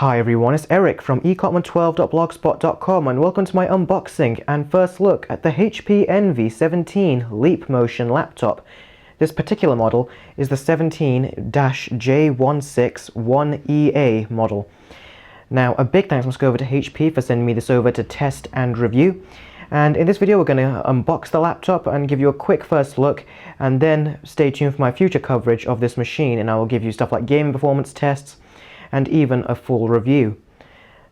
Hi everyone, it's Eric from ecotman12.blogspot.com and welcome to my unboxing and first look at the HP Envy 17 Leapmotion laptop. This particular model is the 17-J161EA model. Now a big thanks must go over to HP for sending me this over to test and review. And in this video we're going to unbox the laptop and give you a quick first look, and then stay tuned for my future coverage of this machine, and I will give you stuff like gaming performance tests and even a full review.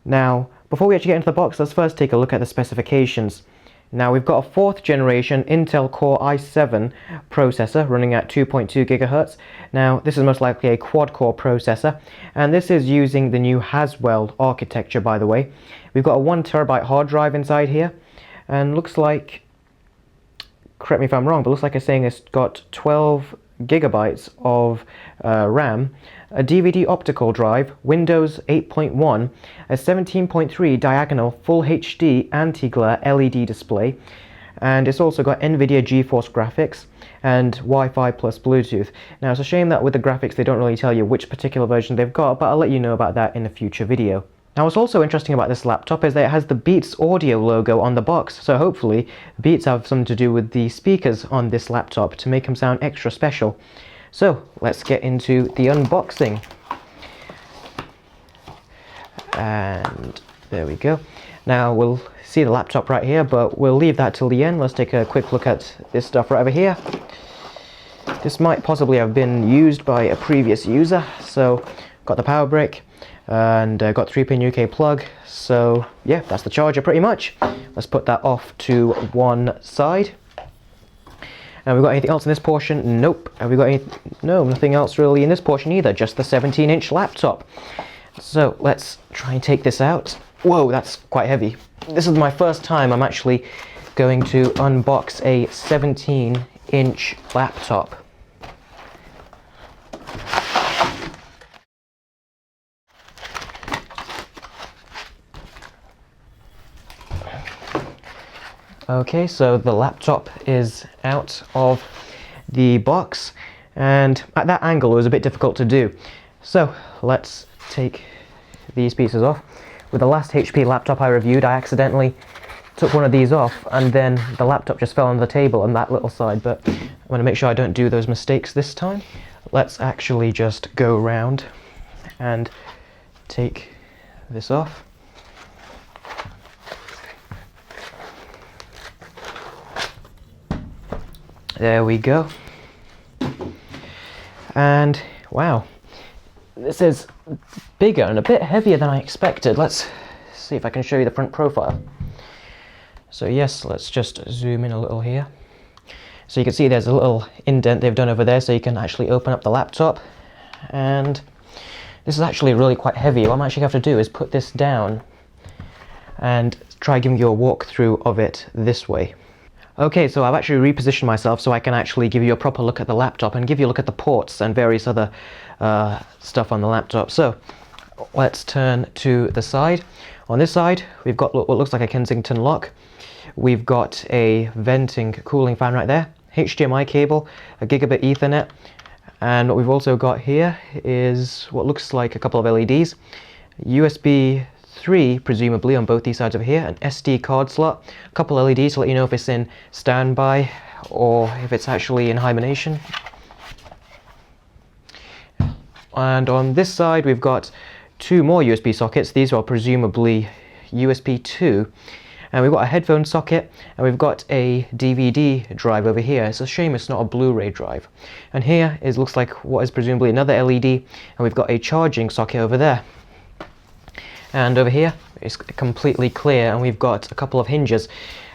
Now, before we actually get into the box, let's first take a look at the specifications. Now, we've got a 4th generation Intel Core i7 processor running at 2.2 GHz. Now, this is most likely a quad-core processor, and this is using the new Haswell architecture, by the way. We've got a 1 TB hard drive inside here, and looks like, correct me if I'm wrong, but looks like it's saying it's got 12 GB of RAM, a DVD optical drive, Windows 8.1, a 17.3 diagonal Full HD anti-glare LED display, and it's also got Nvidia GeForce Graphics and Wi-Fi plus Bluetooth. Now it's a shame that with the graphics they don't really tell you which particular version they've got, but I'll let you know about that in a future video. Now what's also interesting about this laptop is that it has the Beats audio logo on the box, so hopefully Beats have something to do with the speakers on this laptop to make them sound extra special. So let's get into the unboxing. And there we go. Now we'll see the laptop right here, but we'll leave that till the end. Let's take a quick look at this stuff right over here. This might possibly have been used by a previous user. So got the power brick and got 3-pin UK plug. So yeah, that's the charger pretty much. Let's put that off to one side. Have we got anything else in this portion? Nope. Have we got any? No, nothing else really in this portion either, just the 17-inch laptop. So let's try and take this out. Whoa, that's quite heavy. This is my first time I'm actually going to unbox a 17-inch laptop. Okay, so the laptop is out of the box, and at that angle it was a bit difficult to do. So let's take these pieces off. With the last HP laptop I reviewed, I accidentally took one of these off and then the laptop just fell on the table on that little side, but I want to make sure I don't do those mistakes this time. Let's actually just go around and take this off. There we go. And wow, this is bigger and a bit heavier than I expected. Let's see if I can show you the front profile. So yes, let's just zoom in a little here. So you can see there's a little indent they've done over there, so you can actually open up the laptop. And this is actually really quite heavy. What I'm actually going to have to do is put this down and try giving you a walkthrough of it this way. Okay, so I've actually repositioned myself so I can actually give you a proper look at the laptop and give you a look at the ports and various other stuff on the laptop. So let's turn to the side. On this side, we've got what looks like a Kensington lock. We've got a venting cooling fan right there, HDMI cable, a gigabit Ethernet, and what we've also got here is what looks like a couple of LEDs, USB 3 presumably on both these sides over here, an SD card slot, a couple LEDs to let you know if it's in standby or if it's actually in hibernation. And on this side we've got 2 more USB sockets. These are presumably USB 2, and we've got a headphone socket, and we've got a DVD drive over here. It's a shame it's not a Blu-ray drive. And here looks like what is presumably another LED, and we've got a charging socket over there. And over here it's completely clear, and we've got a couple of hinges.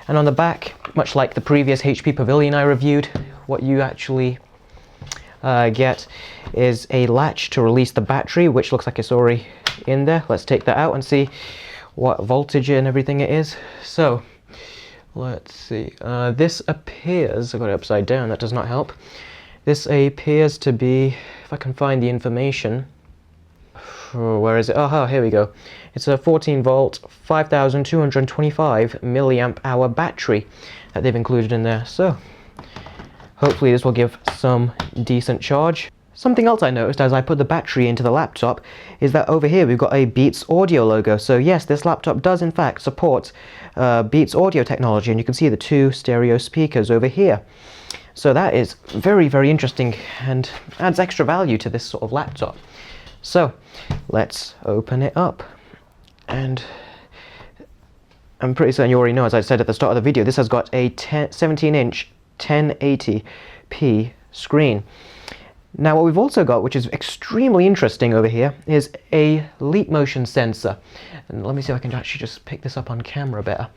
And on the back, much like the previous HP Pavilion I reviewed, what you actually get is a latch to release the battery, which looks like it's already in there. Let's take that out and see what voltage and everything it is. So let's see, this appears, I got it upside down, that does not help. This appears to be, if I can find the information, where is it? Oh, here we go. It's a 14 volt, 5225 milliamp hour battery that they've included in there. So hopefully this will give some decent charge. Something else I noticed as I put the battery into the laptop is that over here we've got a Beats Audio logo. So yes, this laptop does in fact support Beats audio technology, and you can see the two stereo speakers over here. So that is very, very interesting and adds extra value to this sort of laptop. So let's open it up, and I'm pretty certain you already know, as I said at the start of the video, this has got a 17-inch 1080p screen. Now what we've also got, which is extremely interesting over here, is a Leapmotion sensor. And let me see if I can actually just pick this up on camera better.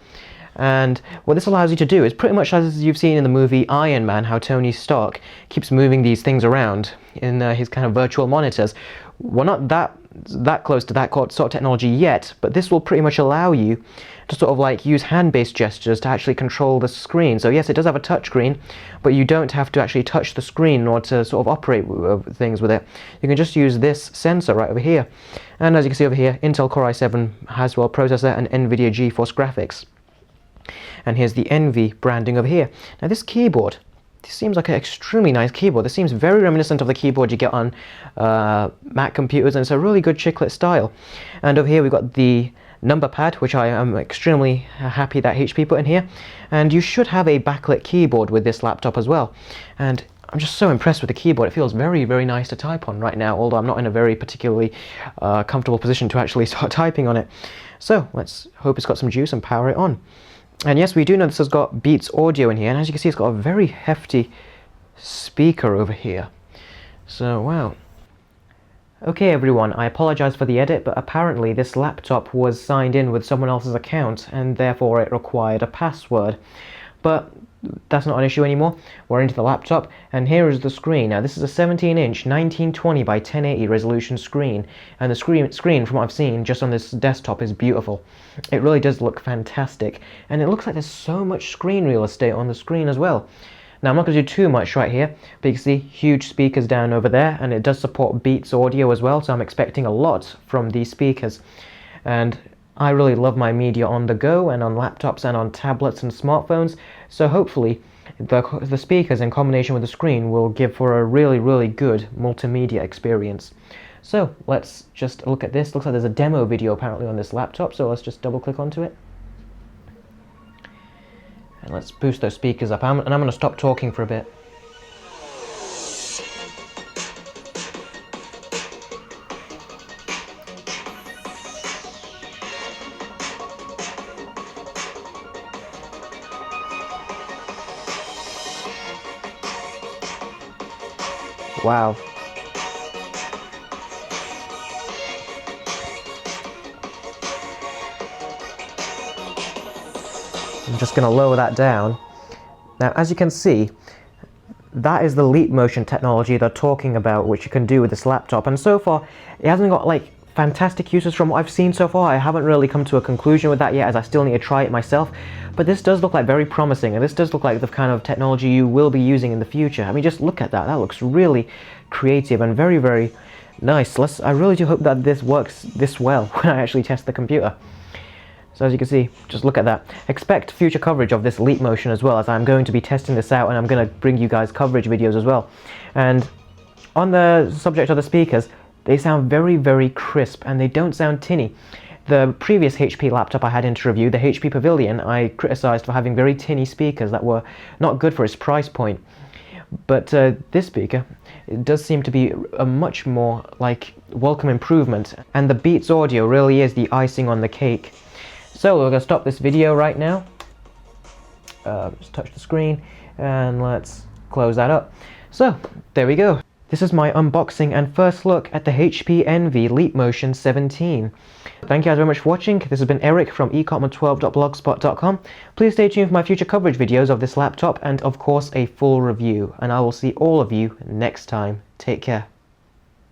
And what this allows you to do is pretty much as you've seen in the movie Iron Man, how Tony Stark keeps moving these things around in his kind of virtual monitors. We're not that close to that sort of technology yet, but this will pretty much allow you to sort of like use hand-based gestures to actually control the screen. So yes, it does have a touch screen, but you don't have to actually touch the screen in order to sort of operate things with it. You can just use this sensor right over here. And as you can see over here, Intel Core i7 Haswell processor and Nvidia GeForce Graphics. And here's the Envy branding over here. Now this keyboard, this seems like an extremely nice keyboard. This seems very reminiscent of the keyboard you get on Mac computers, and it's a really good chiclet style. And over here we've got the number pad, which I am extremely happy that HP put in here. And you should have a backlit keyboard with this laptop as well. And I'm just so impressed with the keyboard. It feels very, very nice to type on right now, although I'm not in a very particularly comfortable position to actually start typing on it. So let's hope it's got some juice and power it on. And yes, we do know this has got Beats audio in here, and as you can see, it's got a very hefty speaker over here. So, wow. Okay everyone, I apologize for the edit, but apparently this laptop was signed in with someone else's account, and therefore it required a password. But that's not an issue anymore. We're into the laptop, and here is the screen. Now this is a 17-inch 1920 by 1080 resolution screen, and the screen from what I've seen just on this desktop is beautiful. It really does look fantastic, and it looks like there's so much screen real estate on the screen as well. Now I'm not going to do too much right here, but you can see huge speakers down over there, and it does support Beats audio as well, so I'm expecting a lot from these speakers. And I really love my media on the go and on laptops and on tablets and smartphones, so hopefully the speakers in combination with the screen will give for a really, really good multimedia experience. So let's just look at this. Looks like there's a demo video apparently on this laptop, so let's just double click onto it. And let's boost those speakers up, and I'm going to stop talking for a bit. Wow. I'm just going to lower that down. Now, as you can see, that is the Leapmotion technology they're talking about, which you can do with this laptop. And so far, it hasn't got like fantastic uses from what I've seen so far. I haven't really come to a conclusion with that yet, as I still need to try it myself. But this does look like very promising, and this does look like the kind of technology you will be using in the future. I mean, just look at that. That looks really creative and very, very nice. I really do hope that this works this well when I actually test the computer. So as you can see, just look at that. Expect future coverage of this Leapmotion as well, as I'm going to be testing this out, and I'm going to bring you guys coverage videos as well. And on the subject of the speakers, they sound very, very crisp, and they don't sound tinny. The previous HP laptop I had into review, the HP Pavilion, I criticized for having very tinny speakers that were not good for its price point. But this speaker, it does seem to be a much more like welcome improvement, and the Beats audio really is the icing on the cake. So we're going to stop this video right now. Just touch the screen, and let's close that up. So there we go. This is my unboxing and first look at the HP Envy Leapmotion 17. Thank you guys very much for watching. This has been Eric from ecom12.blogspot.com. Please stay tuned for my future coverage videos of this laptop, and of course a full review. And I will see all of you next time. Take care.